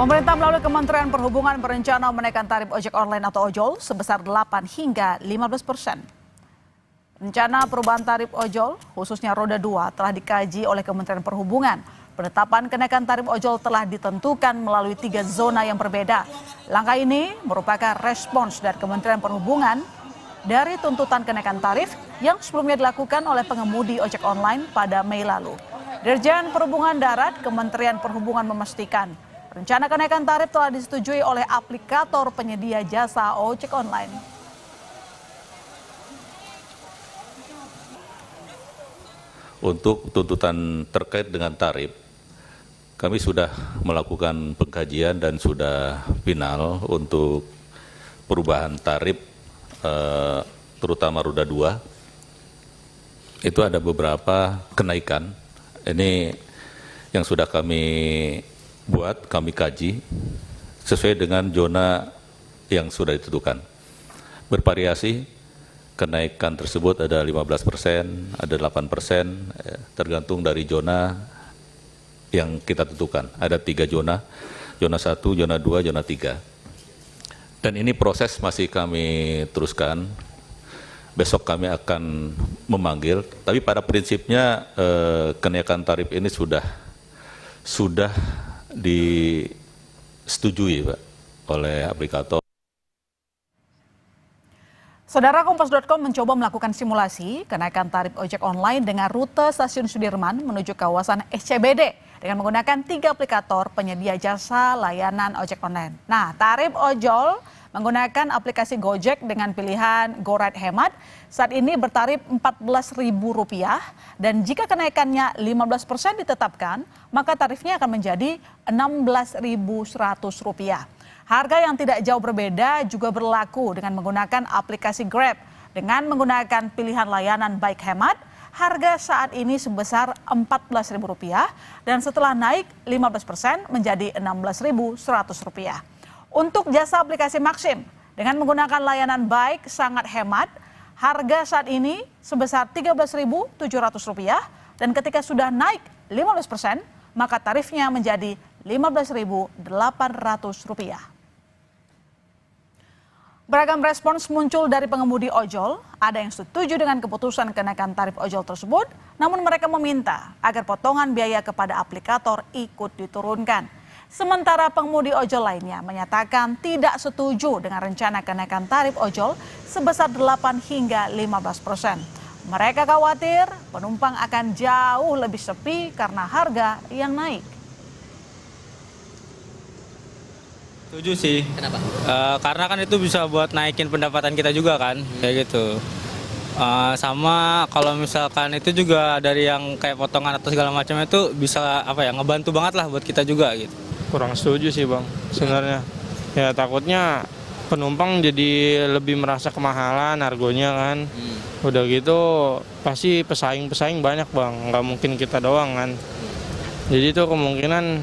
Pemerintah melalui Kementerian Perhubungan berencana menaikkan tarif ojek online atau ojol sebesar 8 hingga 15%. Rencana perubahan tarif ojol, khususnya roda 2, telah dikaji oleh Kementerian Perhubungan. Penetapan kenaikan tarif ojol telah ditentukan melalui 3 zona yang berbeda. Langkah ini merupakan respons dari Kementerian Perhubungan dari tuntutan kenaikan tarif yang sebelumnya dilakukan oleh pengemudi ojek online pada Mei lalu. Dirjen Perhubungan Darat, Kementerian Perhubungan memastikan rencana kenaikan tarif telah disetujui oleh aplikator penyedia jasa ojek online. Untuk tuntutan terkait dengan tarif, kami sudah melakukan pengkajian dan sudah final untuk perubahan tarif, terutama roda 2. Itu ada beberapa kenaikan. Ini yang sudah kami buat, kami kaji sesuai dengan zona yang sudah ditentukan. Bervariasi, kenaikan tersebut ada 15%, ada 8%, tergantung dari zona yang kita tentukan. Ada 3 zona, zona 1, zona 2, zona 3. Dan ini proses masih kami teruskan. Besok kami akan memanggil, tapi pada prinsipnya kenaikan tarif ini sudah disetujui, Pak, oleh aplikator. Saudara, Kompas.com mencoba melakukan simulasi kenaikan tarif ojek online dengan rute Stasiun Sudirman menuju kawasan SCBD dengan menggunakan 3 aplikator penyedia jasa layanan ojek online. Nah, tarif ojol menggunakan aplikasi Gojek dengan pilihan GoRide Hemat saat ini bertarif Rp14.000 dan jika kenaikannya 15% ditetapkan, maka tarifnya akan menjadi Rp16.100. Harga yang tidak jauh berbeda juga berlaku dengan menggunakan aplikasi Grab. Dengan menggunakan pilihan layanan Bike Hemat, harga saat ini sebesar Rp14.000 dan setelah naik 15% menjadi Rp16.100. Untuk jasa aplikasi Maxim, dengan menggunakan layanan Bike sangat hemat, harga saat ini sebesar Rp13.700 dan ketika sudah naik 15%, maka tarifnya menjadi Rp15.800. Beragam respons muncul dari pengemudi ojol. Ada yang setuju dengan keputusan kenaikan tarif ojol tersebut, namun mereka meminta agar potongan biaya kepada aplikator ikut diturunkan. Sementara pengemudi ojol lainnya menyatakan tidak setuju dengan rencana kenaikan tarif ojol sebesar 8 hingga 15%. Mereka khawatir penumpang akan jauh lebih sepi karena harga yang naik. Setuju sih. Kenapa? Karena kan itu bisa buat naikin pendapatan kita juga kan, kayak gitu. Sama kalau misalkan itu juga dari yang kayak potongan atau segala macam itu bisa ngebantu banget lah buat kita juga gitu. Kurang setuju sih, Bang, sebenarnya. Ya takutnya penumpang jadi lebih merasa kemahalan harganya kan. Udah gitu pasti pesaing-pesaing banyak, Bang, nggak mungkin kita doang kan. Jadi itu kemungkinan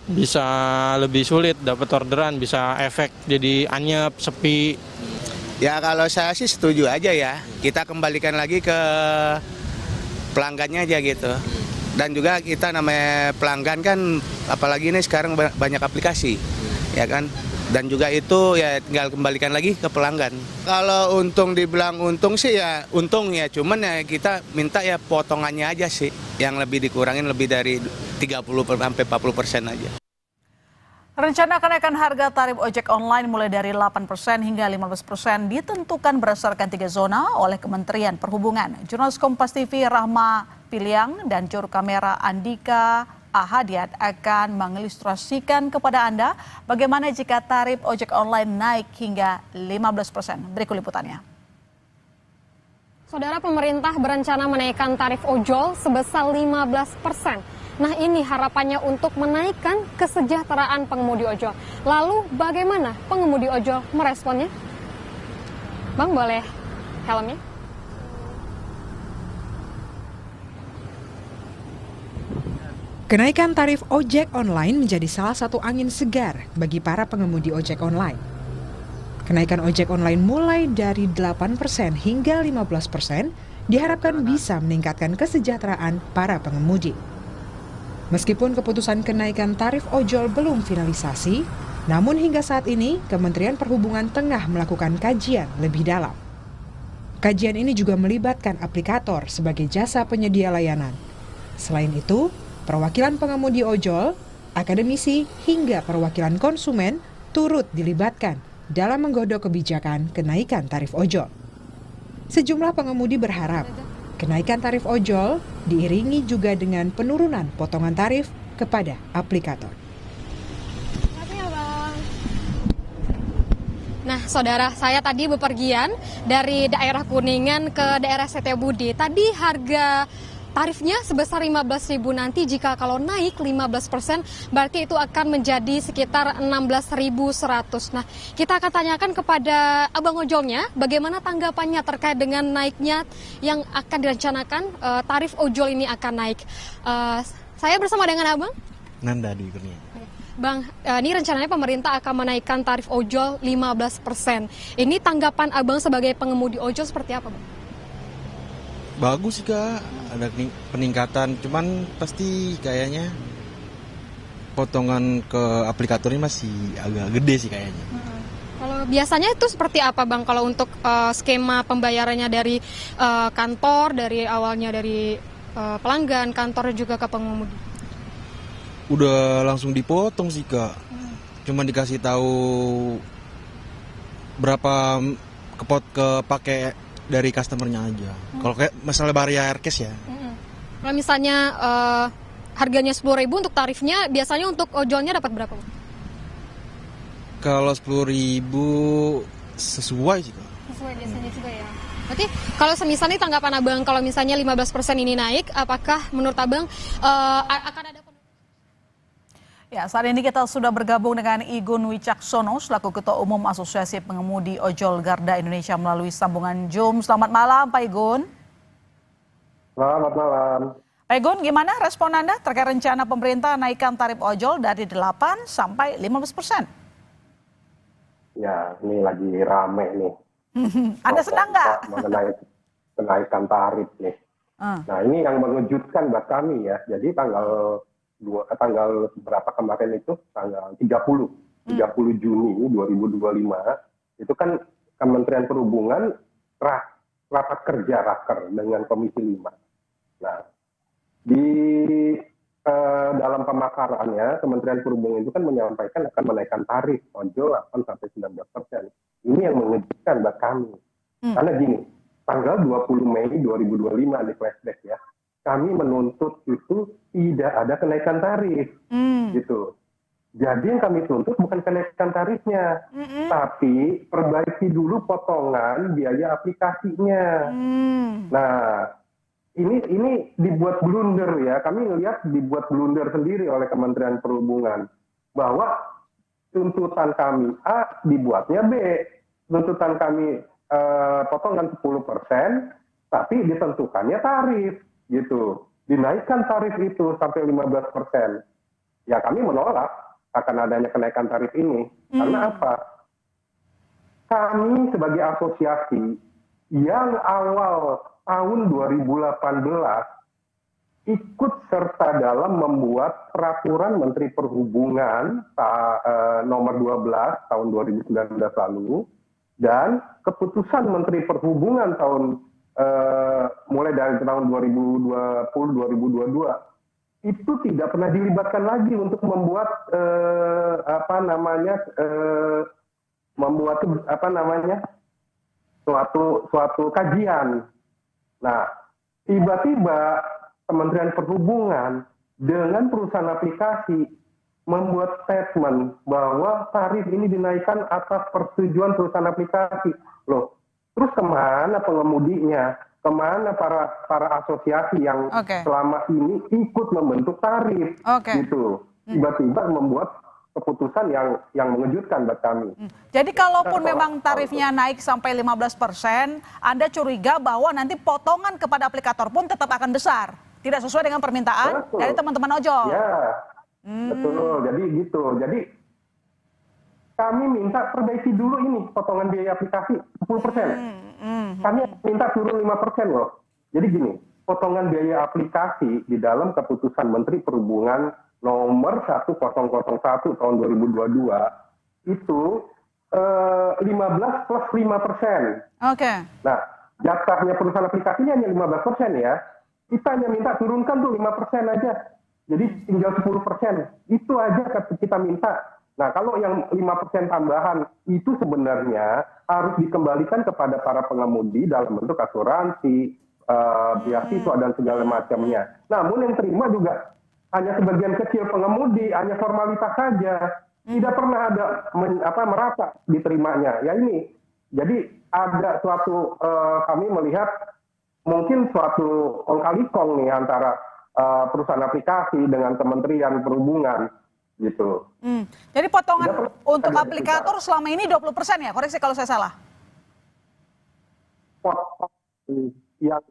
bisa lebih sulit dapat orderan, bisa efek jadi anyep, sepi. Ya kalau saya sih setuju aja ya, kita kembalikan lagi ke pelanggannya aja gitu. Dan juga kita namanya pelanggan kan, apalagi ini sekarang banyak aplikasi, ya kan. Dan juga itu ya tinggal kembalikan lagi ke pelanggan. Kalau untung dibilang untung sih ya untung ya, cuman ya kita minta ya potongannya aja sih, yang lebih dikurangin lebih dari 30-40% aja. Rencana kenaikan harga tarif ojek online mulai dari 8% hingga 15% ditentukan berdasarkan 3 zona oleh Kementerian Perhubungan. Jurnalis Kompas TV Rahma Piliang dan juru kamera Andika Ahadiat akan mengilustrasikan kepada Anda bagaimana jika tarif ojek online naik hingga 15%. Berikut liputannya. Saudara, pemerintah berencana menaikkan tarif ojol sebesar 15%. Nah, ini harapannya untuk menaikkan kesejahteraan pengemudi ojol. Lalu bagaimana pengemudi ojol meresponnya? Bang, boleh helmnya? Kenaikan tarif ojek online menjadi salah satu angin segar bagi para pengemudi ojek online. Kenaikan ojek online mulai dari 8% hingga 15% diharapkan bisa meningkatkan kesejahteraan para pengemudi. Meskipun keputusan kenaikan tarif ojol belum finalisasi, namun hingga saat ini Kementerian Perhubungan tengah melakukan kajian lebih dalam. Kajian ini juga melibatkan aplikator sebagai jasa penyedia layanan. Selain itu, perwakilan pengemudi ojol, akademisi, hingga perwakilan konsumen turut dilibatkan dalam menggodok kebijakan kenaikan tarif ojol. Sejumlah pengemudi berharap kenaikan tarif ojol diiringi juga dengan penurunan potongan tarif kepada aplikator. Nah, saudara, saya tadi bepergian dari daerah Kuningan ke daerah Setiabudi. Tadi harga tarifnya sebesar 15.000, nanti jika kalau naik 15%, berarti itu akan menjadi sekitar 16.100. Nah, kita akan tanyakan kepada abang ojolnya bagaimana tanggapannya terkait dengan naiknya yang akan direncanakan tarif ojol ini akan naik. Saya bersama dengan abang Nanda Dwi Kurnia. Bang, ini rencananya pemerintah akan menaikkan tarif ojol 15%. Ini tanggapan abang sebagai pengemudi ojol seperti apa, Bang? Bagus sih Kak, ada peningkatan, cuman pasti kayaknya potongan ke aplikator ini masih agak gede sih kayaknya. Kalau biasanya itu seperti apa Bang, kalau untuk skema pembayarannya dari kantor, dari awalnya dari pelanggan, kantor juga ke pengemudi? Udah langsung dipotong sih Kak, cuma dikasih tahu berapa kepake dari customernya aja. Kalau kayak masalah bayar cash ya. Kalau misalnya harganya 10.000 untuk tarifnya, biasanya untuk ojolnya dapat berapa? Kalau 10.000 sesuai sih Kak. Sesuai biasanya juga ya. Berarti kalau misalnya tanggapan abang, kalau misalnya 15% ini naik, apakah menurut abang akan ada? Ya, saat ini kita sudah bergabung dengan Igun Wicaksono selaku Ketua Umum Asosiasi Pengemudi Ojol Garda Indonesia melalui sambungan Zoom. Selamat malam, Pak Igun. Selamat malam. Pak Igun, gimana respon Anda terkait rencana pemerintah naikkan tarif ojol dari 8 sampai 15%? Ya, ini lagi rame nih. Anda senang nggak? Mengenai kenaikan tarif nih. Nah, ini yang mengejutkan buat kami ya. Jadi tanggal berapa kemarin itu, tanggal 30 Juni 2025, itu kan Kementerian Perhubungan rapat kerja raker dengan Komisi 5. Nah, di dalam pemakarannya Kementerian Perhubungan itu kan menyampaikan akan menaikkan tarif ojol 8-19%. Ini yang mengejutkan buat kami. Karena gini, tanggal 20 Mei 2025 di flashback ya, kami menuntut itu tidak ada kenaikan tarif, gitu. Jadi yang kami tuntut bukan kenaikan tarifnya, tapi perbaiki dulu potongan biaya aplikasinya. Nah, ini dibuat blunder ya. Kami melihat dibuat blunder sendiri oleh Kementerian Perhubungan bahwa tuntutan kami A dibuatnya B, tuntutan kami potongan 10%, tapi ditentukannya tarif. Gitu, dinaikkan tarif itu sampai 15%. Ya kami menolak akan adanya kenaikan tarif ini. Karena apa? Kami sebagai asosiasi yang awal tahun 2018 ikut serta dalam membuat peraturan Menteri Perhubungan nomor 12 tahun 2019 lalu, dan keputusan Menteri Perhubungan mulai dari tahun 2020-2022 itu tidak pernah dilibatkan lagi untuk membuat suatu kajian. Nah, tiba-tiba Kementerian Perhubungan dengan perusahaan aplikasi membuat statement bahwa tarif ini dinaikkan atas persetujuan perusahaan aplikasi. Loh, terus kemana pengemudinya? Kemana para asosiasi yang selama ini ikut membentuk tarif? Gitu. Tiba-tiba membuat keputusan yang mengejutkan buat kami. Jadi kalaupun memang tarifnya naik sampai 15%, Anda curiga bahwa nanti potongan kepada aplikator pun tetap akan besar. Tidak sesuai dengan permintaan dari teman-teman ojol. Ya, betul. Jadi gitu. Jadi kami minta perbaiki dulu ini potongan biaya aplikasi 10%. Kami minta turun 5% loh. Jadi gini, potongan biaya aplikasi di dalam keputusan Menteri Perhubungan nomor 1001 tahun 2022 itu 15 plus 5%. Oke. Nah, jatahnya perusahaan aplikasi ini hanya 15% ya. Kita hanya minta turunkan tuh 5% aja. Jadi tinggal 10%. Itu aja kita minta. Nah, kalau yang 5% tambahan itu sebenarnya harus dikembalikan kepada para pengemudi dalam bentuk asuransi, beasiswa dan segala macamnya. Namun yang terima juga hanya sebagian kecil pengemudi, hanya formalitas saja. Tidak pernah ada merata diterimanya. Ya ini. Jadi ada suatu kami melihat mungkin suatu kong-kali-kong nih antara perusahaan aplikasi dengan Kementerian Perhubungan gitu. Jadi potongan untuk aplikator selama ini 20% ya? Koreksi kalau saya salah. Potong yang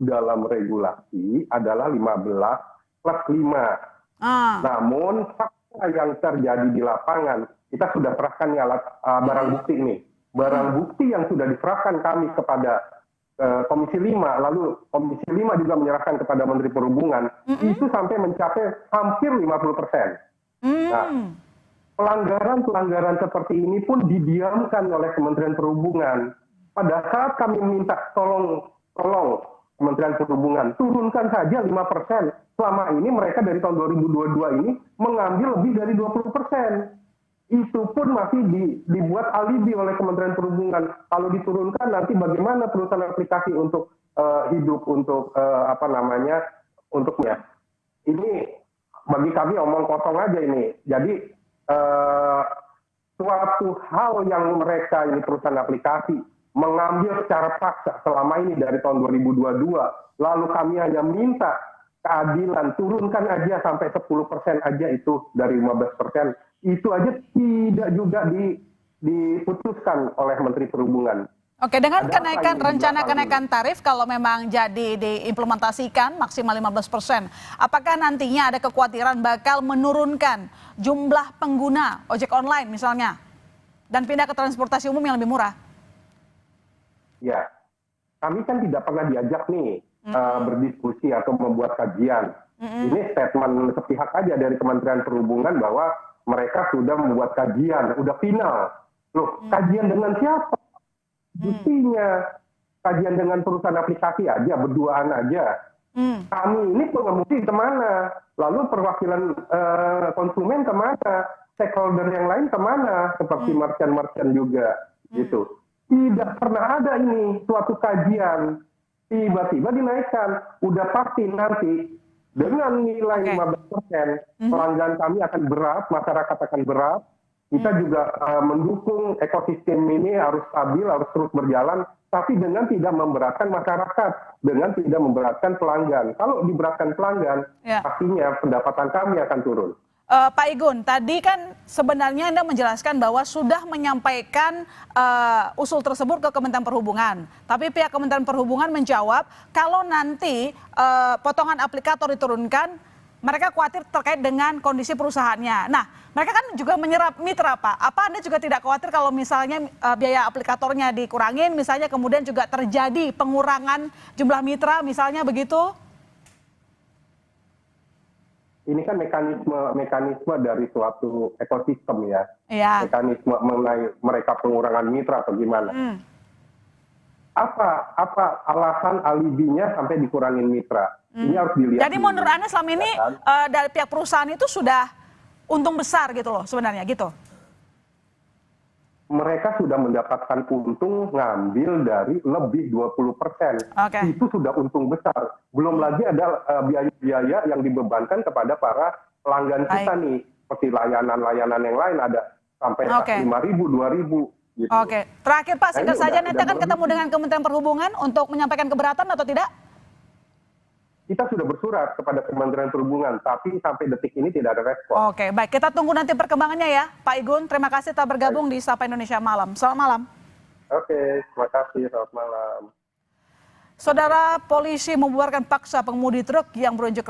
dalam regulasi adalah 15 plus 5. Namun fakta yang terjadi di lapangan, kita sudah serahkan nih alat barang bukti nih. Barang bukti yang sudah diserahkan kami kepada Komisi 5, lalu Komisi 5 juga menyerahkan kepada Menteri Perhubungan, itu sampai mencapai hampir 50%. Nah, pelanggaran seperti ini pun didiamkan oleh Kementerian Perhubungan. Pada saat kami minta tolong Kementerian Perhubungan, turunkan saja 5%. Selama ini mereka dari tahun 2022 ini mengambil lebih dari 20%. Itu pun masih dibuat alibi oleh Kementerian Perhubungan. Kalau diturunkan nanti bagaimana perusahaan aplikasi untuk hidup, untuk untuknya. Ini bagi kami omong kosong aja ini. Jadi suatu hal yang mereka ini perusahaan aplikasi mengambil secara paksa selama ini dari tahun 2022, lalu kami hanya minta keadilan, turunkan aja sampai 10% aja itu dari 15%. Itu aja tidak juga diputuskan oleh Menteri Perhubungan. Oke, dengan rencana kenaikan tarif kalau memang jadi diimplementasikan maksimal 15%, apakah nantinya ada kekhawatiran bakal menurunkan jumlah pengguna ojek online misalnya dan pindah ke transportasi umum yang lebih murah? Ya, kami kan tidak pernah diajak nih berdiskusi atau membuat kajian. Ini statement sepihak aja dari Kementerian Perhubungan bahwa mereka sudah membuat kajian, udah final. Loh, kajian dengan siapa? Buktinya kajian dengan perusahaan aplikasi aja, berduaan aja. Kami ini pengemudi kemana? Lalu perwakilan konsumen kemana? Stakeholder yang lain kemana? Seperti merchant-merchant juga, gitu. Tidak pernah ada ini suatu kajian. Tiba-tiba dinaikkan. Udah pasti nanti dengan nilai 15%, pelanggan kami akan berat, masyarakat akan berat. Kita juga mendukung ekosistem ini harus stabil, harus terus berjalan, tapi dengan tidak memberatkan masyarakat, dengan tidak memberatkan pelanggan. Kalau diberatkan pelanggan, pastinya pendapatan kami akan turun. Pak Igun, tadi kan sebenarnya Anda menjelaskan bahwa sudah menyampaikan usul tersebut ke Kementerian Perhubungan. Tapi pihak Kementerian Perhubungan menjawab kalau nanti potongan aplikator diturunkan, mereka khawatir terkait dengan kondisi perusahaannya. Nah, mereka kan juga menyerap mitra, Pak. Apa Anda juga tidak khawatir kalau misalnya biaya aplikatornya dikurangin, misalnya kemudian juga terjadi pengurangan jumlah mitra, misalnya begitu? Ini kan mekanisme dari suatu ekosistem ya. Iya. Mekanisme mengenai mereka pengurangan mitra atau gimana. Apa alasan alibinya sampai dikurangin mitra? Ini harus dilihat. Jadi menurut Anda selama ini dari pihak perusahaan itu sudah untung besar gitu loh sebenarnya gitu? Mereka sudah mendapatkan untung ngambil dari lebih 20%. Itu sudah untung besar. Belum lagi ada biaya-biaya yang dibebankan kepada para pelanggan kita nih. Seperti layanan-layanan yang lain ada sampai 5.000, 2.000. Gitu. Oke, terakhir Pak, singkat saja nanti akan ketemu dengan Kementerian Perhubungan untuk menyampaikan keberatan atau tidak? Kita sudah bersurat kepada Kementerian Perhubungan, tapi sampai detik ini tidak ada respon. Oke, baik. Kita tunggu nanti perkembangannya ya, Pak Igun. Terima kasih telah bergabung di Sapa Indonesia Malam. Selamat malam. Oke, terima kasih. Selamat malam. Saudara, polisi membubarkan paksa pengemudi truk yang berunjuk rasa